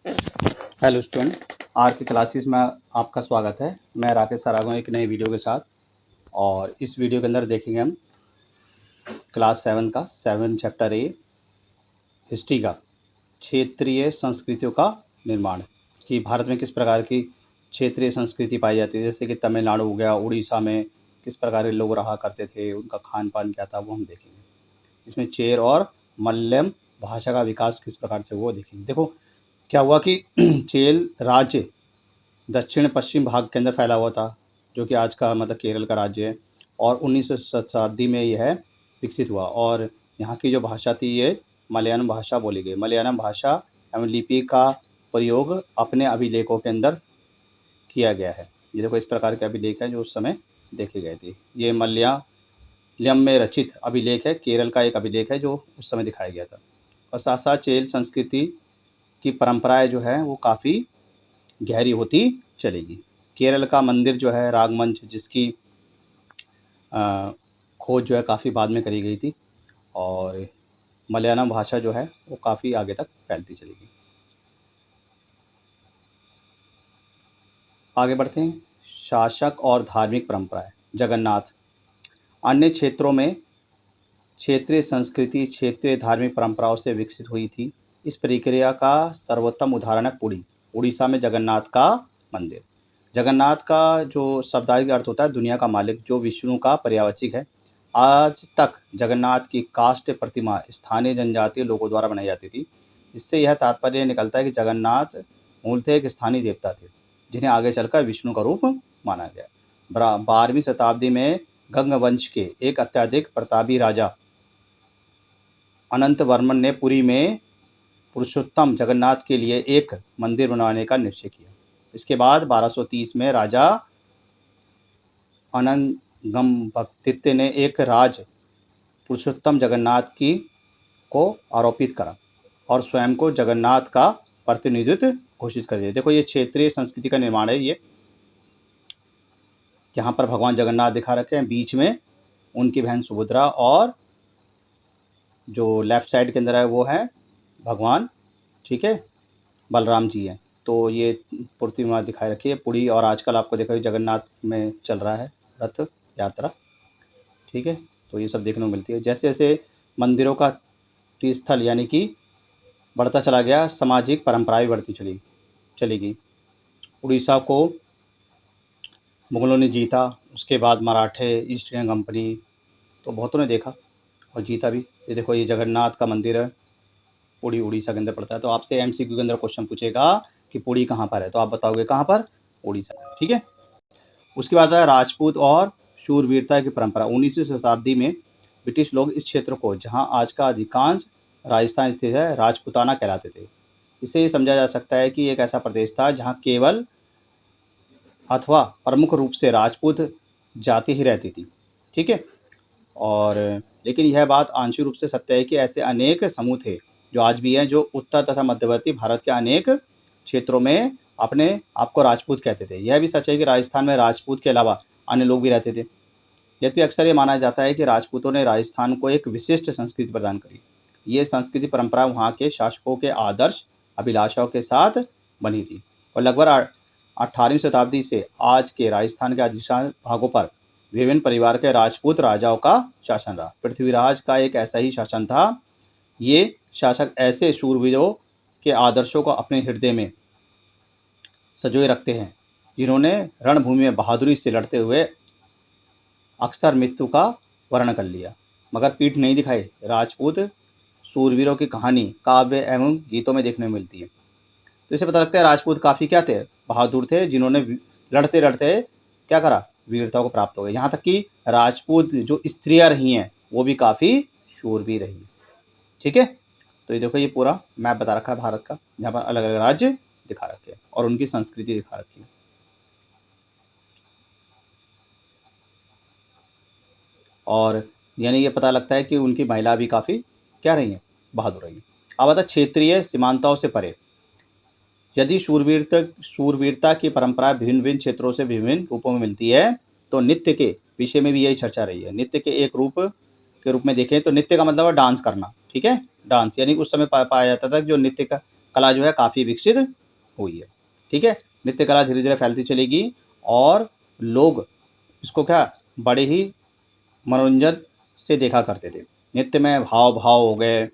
Hello student, आज की classes में आपका स्वागत है। मैं राकेश सर आ गया हूं एक नई वीडियो के साथ। और इस वीडियो के अंदर देखेंगे हम क्लास 7 का 7 चैप्टर ए हिस्ट्री का क्षेत्रीय संस्कृतियों का निर्माण, कि भारत में किस प्रकार की क्षेत्रीय संस्कृति पाई जाती है। जैसे कि तमिलनाडु हो गया, उड़ीसा में किस प्रकार के लोग रहा करते थे, उनका खान पान क्या था, वो हम देखेंगे। इसमें चेर और मलयालम भाषा का विकास किस प्रकार से, वो देखेंगे। देखो क्या हुआ कि चेल राज्य दक्षिण पश्चिम भाग के अंदर फैला हुआ था, जो कि आज का मतलब केरल का राज्य है। और 19वीं शताब्दी में यह विकसित हुआ और यहाँ की जो भाषा थी ये मलयालम भाषा बोली गई। मलयालम भाषा एवं लिपि का प्रयोग अपने अभिलेखों के अंदर किया गया है। ये देखो इस प्रकार के अभिलेख हैं जो उस समय देखे गए थे। ये मलयालम में रचित अभिलेख है, केरल का एक अभिलेख है जो उस समय दिखाया गया था। और साथ साथ चेल संस्कृति की परंपराएं जो है वो काफ़ी गहरी होती चलेगी। केरल का मंदिर जो है रागमंच, जिसकी खोज जो है काफ़ी बाद में करी गई थी। और मलयालम भाषा जो है वो काफ़ी आगे तक फैलती चलेगी। आगे बढ़ते हैं। शासक और धार्मिक परंपराएं। जगन्नाथ। अन्य क्षेत्रों में क्षेत्रीय संस्कृति क्षेत्रीय धार्मिक परंपराओं से विकसित हुई थी। इस प्रक्रिया का सर्वोत्तम उदाहरण है पुरी, उड़ीसा में जगन्नाथ का मंदिर। जगन्नाथ का जो शब्दार्थ अर्थ होता है दुनिया का मालिक, जो विष्णु का पर्यवाची है। आज तक जगन्नाथ की काष्ठ प्रतिमा स्थानीय जनजातीय लोगों द्वारा बनाई जाती थी। इससे यह तात्पर्य निकलता है कि जगन्नाथ मूलतः एक स्थानीय देवता थे, जिन्हें आगे चलकर विष्णु का रूप माना गया। 12वीं शताब्दी में गंग वंश के एक अत्यधिक प्रतापी राजा अनंत वर्मन ने पुरी में पुरुषोत्तम जगन्नाथ के लिए एक मंदिर बनवाने का निश्चय किया। इसके बाद 1230 में राजा अनंगमभक्तित्व ने एक राज पुरुषोत्तम जगन्नाथ की को आरोपित करा और स्वयं को जगन्नाथ का प्रतिनिधित्व घोषित कर दिया। देखो ये क्षेत्रीय संस्कृति का निर्माण है। ये यहाँ पर भगवान जगन्नाथ दिखा रखे हैं, बीच में उनकी बहन सुभद्रा, और जो लेफ्ट साइड के अंदर है वो है भगवान, ठीक है, बलराम जी हैं। तो ये प्रतिमा दिखाई रखी है पुरी। और आजकल आपको देखा जगन्नाथ में चल रहा है रथ यात्रा, ठीक है। तो ये सब देखने को मिलती है। जैसे जैसे मंदिरों का तीर्थस्थल यानी कि बढ़ता चला गया, सामाजिक परंपराएं बढ़ती चलेगी। उड़ीसा को मुगलों ने जीता, उसके बाद मराठे, ईस्ट इंडिया कंपनी, तो बहुतों ने देखा और जीता भी। ये देखो ये जगन्नाथ का मंदिर है, पुरी उड़ीसा के अंदर पड़ता है। तो आपसे एमसीक्यू के अंदर क्वेश्चन पूछेगा कि पुरी कहाँ पर है, तो आप बताओगे कहाँ पर, उड़ीसा, ठीक है। उसके बाद है राजपूत और शूरवीरता की परंपरा। 19वीं शताब्दी में ब्रिटिश लोग इस क्षेत्र को, जहां आज का अधिकांश राजस्थान स्थित है, राजपूताना कहलाते थे। इसे समझा जा सकता है कि एक ऐसा प्रदेश था जहां केवल अथवा प्रमुख रूप से राजपूत जाति ही रहती थी, ठीक है। और लेकिन यह बात आंशिक रूप से सत्य है कि ऐसे अनेक समूह थे जो आज भी हैं, जो उत्तर तथा मध्यवर्ती भारत के अनेक क्षेत्रों में अपने आप को राजपूत कहते थे। यह भी सच है कि राजस्थान में राजपूत के अलावा अन्य लोग भी रहते थे। यद्यपि अक्सर ये माना जाता है कि राजपूतों ने राजस्थान को एक विशिष्ट संस्कृति प्रदान करी। ये संस्कृति परंपरा वहाँ के शासकों के आदर्श अभिलाषाओं के साथ बनी थी और लगभग 18वीं शताब्दी से आज के राजस्थान के अधिकांश भागों पर विभिन्न परिवार के राजपूत राजाओं का शासन रहा। पृथ्वीराज का एक ऐसा ही शासन था। ये शासक ऐसे शूरवीरों के आदर्शों को अपने हृदय में संजोए रखते हैं, जिन्होंने रणभूमि में बहादुरी से लड़ते हुए अक्सर मृत्यु का वर्ण कर लिया, मगर पीठ नहीं दिखाई। राजपूत शूरवीरों की कहानी काव्य एवं गीतों में देखने को मिलती है। तो इसे पता लगता है राजपूत काफ़ी क्या थे, बहादुर थे, जिन्होंने लड़ते लड़ते क्या करा, वीरता को प्राप्त हो गए। यहाँ तक कि राजपूत जो स्त्रियाँ रही हैं वो भी काफ़ी शूरवीर रही, ठीक है। तो ये देखो ये पूरा मैप बता रखा है भारत का, जहाँ पर अलग अलग राज्य दिखा रखे हैं और उनकी संस्कृति दिखा रखी है। और यानी ये पता लगता है कि उनकी महिला भी काफ़ी क्या रही हैं, बहादुर रही हैं। अब आता क्षेत्रीय सीमांताओं से परे। यदि शूरवीरता की परंपरा भिन्न भिन्न क्षेत्रों से विभिन्न रूपों में मिलती है, तो नृत्य के विषय में भी यही चर्चा रही है। नृत्य के एक रूप के रूप में देखें तो नृत्य का मतलब है डांस करना, ठीक है। डांस यानी उस समय पाया जाता था जो नृत्य का कला जो है काफ़ी विकसित हुई है। ठीक है, नृत्य कला धीरे धीरे फैलती चलेगी और लोग इसको क्या बड़े ही मनोरंजन से देखा करते थे। नृत्य में भाव भाव हो गए,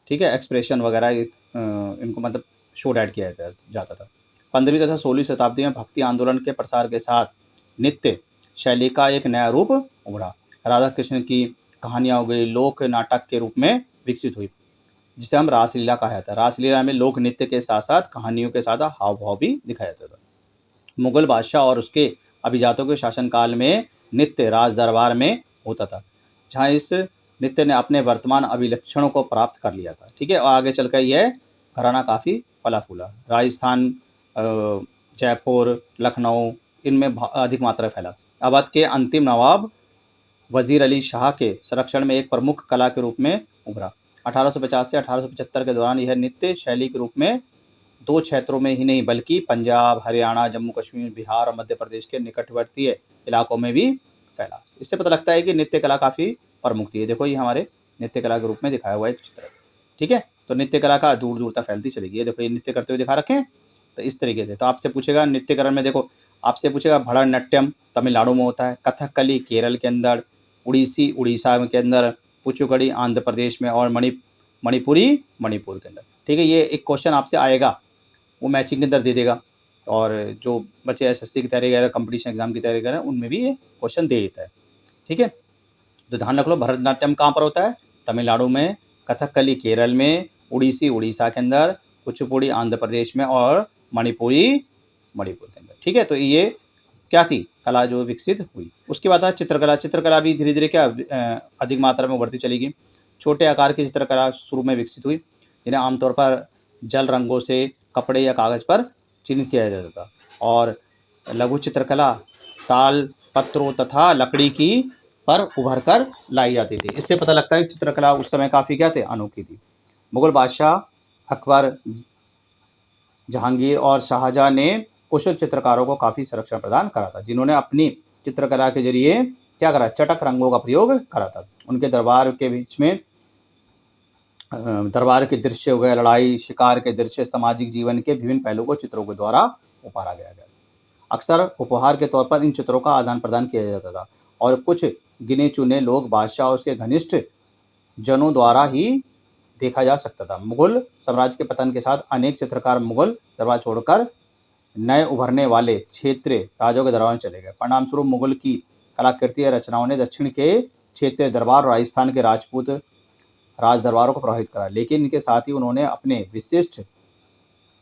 ठीक है, एक्सप्रेशन वगैरह इनको मतलब शो ऐड किया जाता था। 15वीं तथा 16वीं शताब्दी में भक्ति आंदोलन के प्रसार के साथ नृत्य शैली का एक नया रूप उभरा। राधा कृष्ण की कहानियाँ हो गई, लोक नाटक के रूप में विकसित हुई, जिसे हम रासलीला कहा जाता है। रासलीला में लोक नृत्य के साथ साथ कहानियों के साथ हाव भाव भी दिखाया जाता था। मुगल बादशाह और उसके अभिजातों के शासनकाल में नृत्य राज दरबार में होता था, जहाँ इस नृत्य ने अपने वर्तमान अभिलक्षणों को प्राप्त कर लिया था। ठीक है, और आगे चलकर यह घराना काफ़ी फला फूला। राजस्थान, जयपुर, लखनऊ, इनमें अधिक मात्रा फैला। अवध के अंतिम नवाब वजीर अली शाह के संरक्षण में एक प्रमुख कला के रूप में उभरा। 1850 से 1875 के दौरान यह नृत्य शैली के रूप में 2 क्षेत्रों में ही नहीं बल्कि पंजाब, हरियाणा, जम्मू कश्मीर, बिहार और मध्य प्रदेश के निकटवर्ती इलाकों में भी फैला। इससे पता लगता है कि नृत्य कला काफ़ी प्रमुख थी। देखो ये हमारे नृत्य कला के रूप में दिखाया हुआ एक चित्र। ठीक है, तो नृत्य कला का दूर दूर तक फैलती चलेगी। ये देखो ये नृत्य करते हुए दिखा रखे हैं, तो इस तरीके से। तो आपसे पूछेगा नृत्यकरण में, देखो आपसे पूछेगा भरतनाट्यम तमिलनाडु में होता है, कथकली केरल के अंदर, उड़ीसी उड़ीसा के अंदर, कुचिपुड़ी आंध्र प्रदेश में और मणिपुरी मणिपुर के अंदर। ठीक है, ये एक क्वेश्चन आपसे आएगा, वो मैचिंग के अंदर दे देगा। और जो बच्चे एसएससी की तैयारी कर रहे हैं, कंपटीशन एग्जाम की तैयारी कर रहे हैं, उनमें भी ये क्वेश्चन दे देता है। ठीक है, तो ध्यान रख लो भरतनाट्यम कहाँ पर होता है, तमिलनाडु में, कथकली केरल में, उड़ीसी उड़ीसा के अंदर, कुचिपुड़ी आंध्र प्रदेश में और मणिपुरी मणिपुर के अंदर। ठीक है, तो ये क्या थी कला जो विकसित हुई। उसके बाद चित्रकला। चित्रकला भी धीरे धीरे क्या अधिक मात्रा में उभरती चलेगी। छोटे आकार की चित्रकला शुरू में विकसित हुई, जिन्हें आमतौर पर जल रंगों से कपड़े या कागज़ पर चिन्हित किया जाता था। और लघु चित्रकला ताल पत्रों तथा लकड़ी की पर उभर कर लाई जाती थी। इससे पता लगता है चित्रकला उस समय काफ़ी क्या थे, अनोखी थी। मुगल बादशाह अकबर, जहांगीर और शाहजहां ने कुशल चित्रकारों को काफ़ी संरक्षण प्रदान करा था, जिन्होंने अपनी चित्रकला के जरिए क्या करा, चटक रंगों का प्रयोग करा था। उनके दरबार के बीच में दरबार के दृश्य हो गए, लड़ाई शिकार के दृश्य, सामाजिक जीवन के विभिन्न पहलुओं को चित्रों के द्वारा उभारा गया। अक्सर उपहार के तौर पर इन चित्रों का आदान प्रदान किया जाता था और कुछ गिने चुने लोग बादशाह और उसके घनिष्ठ जनों द्वारा ही देखा जा सकता था। मुगल साम्राज्य के पतन के साथ अनेक चित्रकार मुगल दरबार छोड़कर नए उभरने वाले क्षेत्रीय राजाओं के दरबार में चले गए। परिणाम स्वरूप मुगल की कलाकृति रचनाओं ने दक्षिण के क्षेत्रीय दरबार और राजस्थान के राजपूत राज दरबारों को प्रभावित करा, लेकिन इनके साथ ही उन्होंने अपने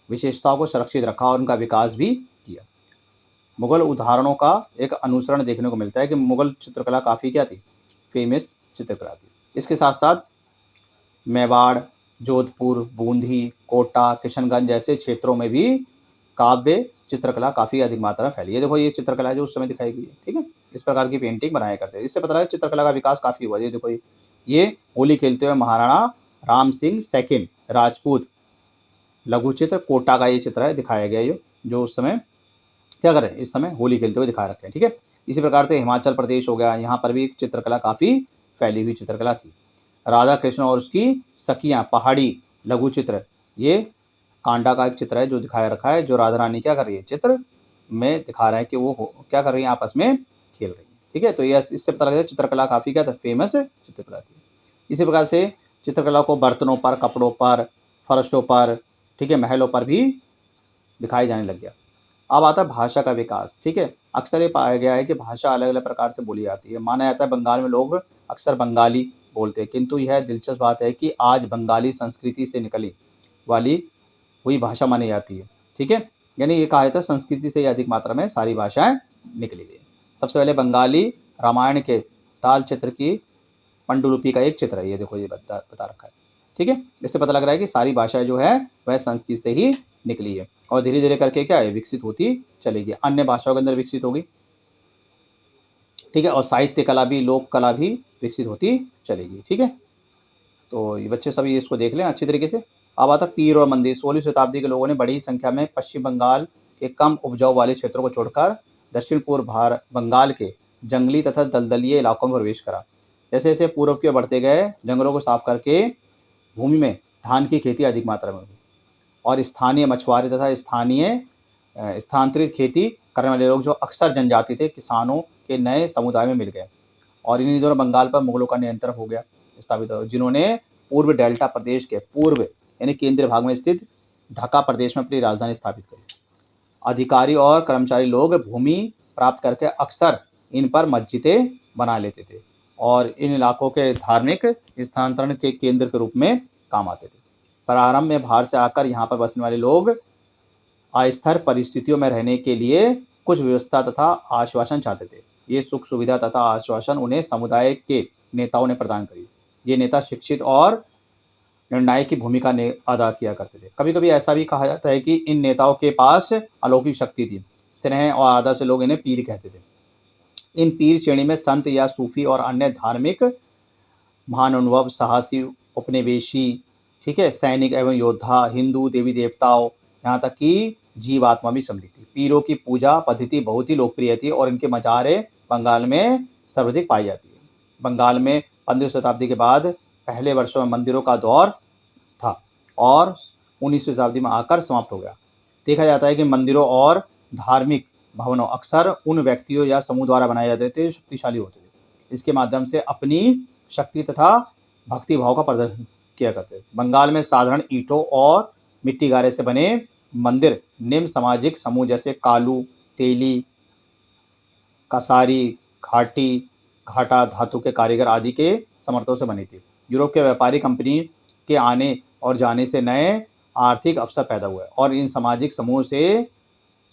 विशेषताओं को सुरक्षित रखा और उनका विकास भी किया। मुगल उदाहरणों का एक अनुसरण देखने को मिलता है कि मुगल चित्रकला काफ़ी क्या थी, फेमस चित्रकला थी। इसके साथ साथ मेवाड़, जोधपुर, बूंदी, कोटा, किशनगंज जैसे क्षेत्रों में भी काव्य चित्रकला काफ़ी अधिक मात्रा में फैली है। देखो ये चित्रकला जो उस समय दिखाई गई है। ठीक है, इस प्रकार की पेंटिंग बनाया करते हैं। इससे पता लगा चित्रकला का विकास काफ़ी हुआ। ये देखो ये होली खेलते हुए महाराणा राम सिंह सेकंड राजपूत लघु चित्र कोटा का ये चित्र है, दिखाया गया ये, जो उस समय क्या करें, इस समय होली खेलते हुए दिखा रखे हैं। ठीक है, इसी प्रकार से हिमाचल प्रदेश हो गया, यहाँ पर भी चित्रकला काफ़ी फैली हुई चित्रकला थी। राधा कृष्ण और उसकी सखियाँ पहाड़ी लघु चित्र, ये कांडा का एक चित्र है जो दिखाया रखा है, जो राधा रानी क्या कर रही है, चित्र में दिखा रहा है कि वो क्या कर रही है, आपस में खेल रही है। ठीक है, तो ये इससे पता लगता है चित्रकला काफ़ी क्या था, फेमस चित्रकला थी। इसी प्रकार से चित्रकला को बर्तनों पर, कपड़ों पर, फर्शों पर, ठीक है, महलों पर भी दिखाई जाने लग गया। अब आता है भाषा का विकास। ठीक है, अक्सर ये पाया गया है कि भाषा अलग अलग प्रकार से बोली जाती है। माना जाता है बंगाल में लोग अक्सर बंगाली बोलते हैं, किंतु यह दिलचस्प बात है कि आज बंगाली संस्कृति से निकली वाली हुई भाषा मानी जाती है। ठीक है, यानी ये कहा जाता है संस्कृति से अधिक मात्रा में सारी भाषाएं निकली गई। सबसे पहले बंगाली रामायण के ताल चित्र की पांडुलिपि का एक चित्र है, ये देखो ये बता रखा है। ठीक है, इससे पता लग रहा है कि सारी भाषाएं जो है वह संस्कृत से ही निकली है और धीरे धीरे करके क्या है, विकसित होती चलेगी, अन्य भाषाओं के अंदर विकसित होगी। ठीक है, और साहित्य कला भी, लोक कला भी विकसित होती चलेगी। ठीक है, तो ये बच्चे सभी इसको देख लें अच्छी तरीके से। अब आता पीर और मंदिर। 16वीं शताब्दी के लोगों ने बड़ी संख्या में पश्चिम बंगाल के कम उपजाऊ वाले क्षेत्रों को छोड़कर दक्षिण पूर्व बंगाल के जंगली तथा दलदलीय इलाकों में प्रवेश करा। जैसे जैसे पूर्व की ओर बढ़ते गए, जंगलों को साफ करके भूमि में धान की खेती अधिक मात्रा में हुई। और स्थानीय मछुआरे तथा स्थानांतरित खेती करने वाले लोग जो अक्सर जनजाति थे, किसानों के नए समुदाय में मिल गए और इन्हीं दिनों बंगाल पर मुगलों का नियंत्रण हो गया स्थापित हो, जिन्होंने पूर्व डेल्टा प्रदेश के पूर्व यानी केंद्रीय भाग में स्थित ढाका प्रदेश में अपनी राजधानी स्थापित करी। अधिकारी और कर्मचारी लोग भूमि प्राप्त करके अक्सर इन पर मस्जिदें बना लेते थे और इन इलाकों के धार्मिक स्थानांतरण के केंद्र के रूप में काम आते थे। प्रारंभ में बाहर से आकर यहाँ पर बसने वाले लोग अस्थिर परिस्थितियों में रहने के लिए कुछ व्यवस्था तथा आश्वासन चाहते थे। ये सुख सुविधा तथा आश्वासन उन्हें समुदाय के नेताओं ने प्रदान करी। ये नेता शिक्षित और निर्णायक की भूमिका अदा किया करते थे। कभी कभी ऐसा भी कहा जाता है कि इन नेताओं के पास अलौकिक शक्ति थी। स्नेह और आदर से लोग इन्हें पीर कहते थे। इन पीर श्रेणी में संत या सूफी और अन्य धार्मिक महानुभव, साहसी, उपनिवेशी, ठीक है, सैनिक एवं योद्धा, हिंदू देवी देवताओं, यहाँ तक कि जीव आत्मा भी सम्मिलित थी। पीरों की पूजा पद्धति बहुत ही लोकप्रिय थी और इनके मज़ारे बंगाल में सर्वाधिक पाई जाती है। बंगाल में 15वीं शताब्दी के बाद पहले वर्षों में मंदिरों का दौर था और 19वीं शताब्दी में आकर समाप्त हो गया। देखा जाता है कि मंदिरों और धार्मिक भवनों अक्सर उन व्यक्तियों या समूह द्वारा बनाए जाते थे जो शक्तिशाली होते थे। इसके माध्यम से अपनी शक्ति तथा भक्ति भाव का प्रदर्शन किया करते थे। बंगाल में साधारण ईंटों और मिट्टी गारे से बने मंदिर निम्न सामाजिक समूह जैसे कालू, तेली, कसारी, घाटा धातु के कारीगर आदि के समर्थों से बनी थी। यूरोप के व्यापारी कंपनी के आने और जाने से नए आर्थिक अवसर पैदा हुए और इन सामाजिक समूह से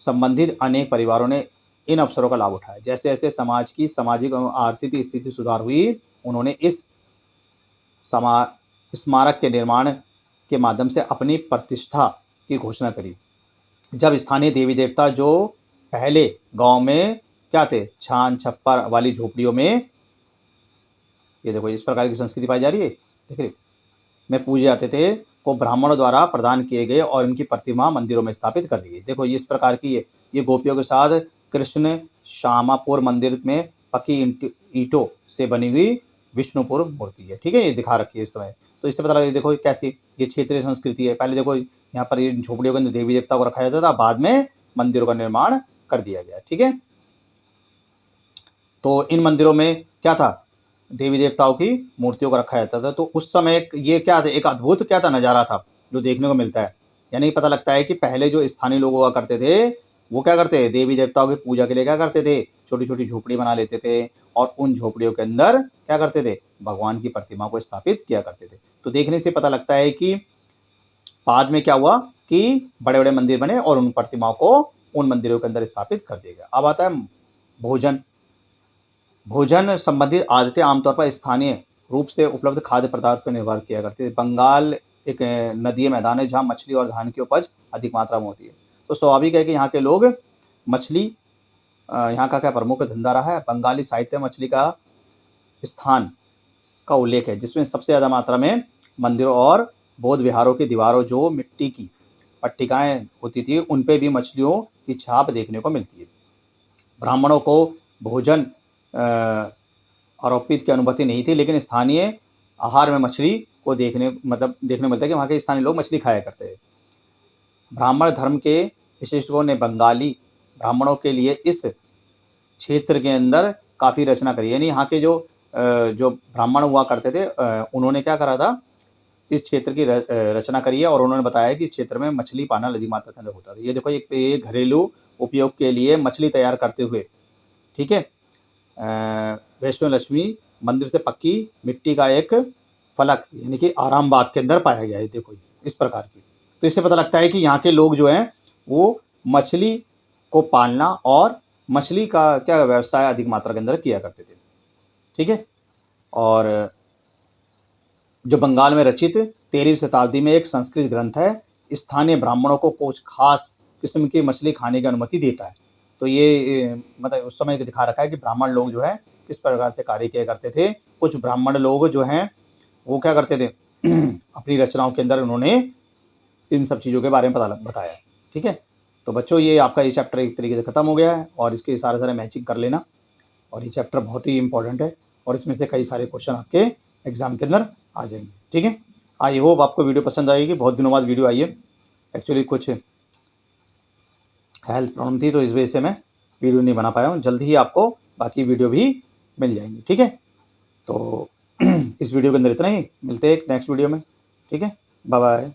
संबंधित अनेक परिवारों ने इन अवसरों का लाभ उठाया। जैसे जैसे समाज की सामाजिक एवं आर्थिक स्थिति सुधार हुई, उन्होंने इस स्मारक के निर्माण के माध्यम से अपनी प्रतिष्ठा की घोषणा करी। जब स्थानीय देवी देवता जो पहले गांव में क्या थे, छान छप्पर वाली झोपड़ियों में, ये देखो इस प्रकार की संस्कृति पाई जा रही है, देख रहे में पूजे जाते थे, को ब्राह्मणों द्वारा प्रदान किए गए और इनकी प्रतिमा मंदिरों में स्थापित कर दी गई। देखो ये इस प्रकार की ये गोपियों के साथ कृष्ण श्यामापुर मंदिर में पक्की ईंटों से बनी हुई विष्णुपुर मूर्ति है। ठीक है, ये दिखा रखी है इस समय। तो इससे पता लगा देखो कैसी ये क्षेत्रीय संस्कृति है। पहले देखो यहाँ पर इन झोपड़ियों के अंदर देवी देवता को रखा जाता था, बाद में मंदिरों का निर्माण कर दिया गया। ठीक है, तो इन मंदिरों में क्या था, देवी देवताओं की मूर्तियों को रखा जाता था। तो उस समय ये क्या था, एक अद्भुत क्या था नज़ारा था जो देखने को मिलता है। यानी पता लगता है कि पहले जो स्थानीय लोग हुआ करते थे वो क्या करते थे, देवी देवताओं की पूजा के लिए क्या करते थे, छोटी छोटी झोपड़ी बना लेते थे और उन झोपड़ियों के अंदर क्या करते थे, भगवान की प्रतिमा को स्थापित किया करते थे। तो देखने से पता लगता है कि बाद में क्या हुआ कि बड़े बड़े मंदिर बने और उन प्रतिमाओं को उन मंदिरों के अंदर स्थापित कर दिया गया। अब आता है भोजन संबंधित आदतें आमतौर पर स्थानीय रूप से उपलब्ध खाद्य पदार्थ पर निर्भर किया करती है। बंगाल एक नदीय मैदान है जहाँ मछली और धान की उपज अधिक मात्रा में होती है। तो स्वाभाविक है कि यहाँ के लोग मछली, यहाँ का क्या प्रमुख धंधा रहा है। बंगाली साहित्य में मछली का स्थान का उल्लेख है, जिसमें सबसे ज़्यादा मात्रा में मंदिरों और बौद्ध विहारों की दीवारों जो मिट्टी की पट्टिकाएँ होती थी उन पर भी मछलियों की छाप देखने को मिलती है। ब्राह्मणों को भोजन आरोपित की अनुमति नहीं थी, लेकिन स्थानीय आहार में मछली को देखने मिलता है कि वहाँ के स्थानीय लोग मछली खाया करते हैं। ब्राह्मण धर्म के विशेषज्ञों ने बंगाली ब्राह्मणों के लिए इस क्षेत्र के अंदर काफ़ी रचना करी। यानी यहाँ के जो ब्राह्मण हुआ करते थे उन्होंने क्या करा था, इस क्षेत्र की रचना करी है और उन्होंने बताया कि इस क्षेत्र में मछली पालन अधिक मात्रा के अंदर होता था। ये देखो एक घरेलू उपयोग के लिए मछली तैयार करते हुए, ठीक है, वैष्णो लक्ष्मी मंदिर से पक्की मिट्टी का एक फलक यानी कि आराम बाग के अंदर पाया गया है। देखो इस प्रकार की। तो इससे पता लगता है कि यहाँ के लोग जो हैं वो मछली को पालना और मछली का क्या व्यवसाय अधिक मात्रा के अंदर किया करते थे। ठीक है, और जो बंगाल में रचित 13वीं शताब्दी में एक संस्कृत ग्रंथ है, स्थानीय ब्राह्मणों को कुछ खास किस्म की मछली खाने की अनुमति देता है। तो ये मतलब उस समय दिखा रखा है कि ब्राह्मण लोग जो है किस प्रकार से कार्य किया करते थे। कुछ ब्राह्मण लोग जो हैं वो क्या करते थे अपनी रचनाओं के अंदर उन्होंने इन सब चीज़ों के बारे में बताया। ठीक है, तो बच्चों ये आपका ये चैप्टर एक तरीके से ख़त्म हो गया है और इसके सारे मैचिंग कर लेना। और ये चैप्टर बहुत ही इंपॉर्टेंट है और इसमें से कई सारे क्वेश्चन आपके एग्जाम के अंदर आ जाएंगे। ठीक है, आई होप आपको वीडियो पसंद आएगी। बहुत दिनों बाद वीडियो आई है एक्चुअली कुछ हेल्थ प्रॉब्लम थी, तो इस वजह से मैं वीडियो नहीं बना पाया हूँ। जल्द ही आपको बाकी वीडियो भी मिल जाएंगी, ठीक है। तो इस वीडियो के अंदर इतना ही, मिलते हैं एक नेक्स्ट वीडियो में, ठीक है। Bye bye.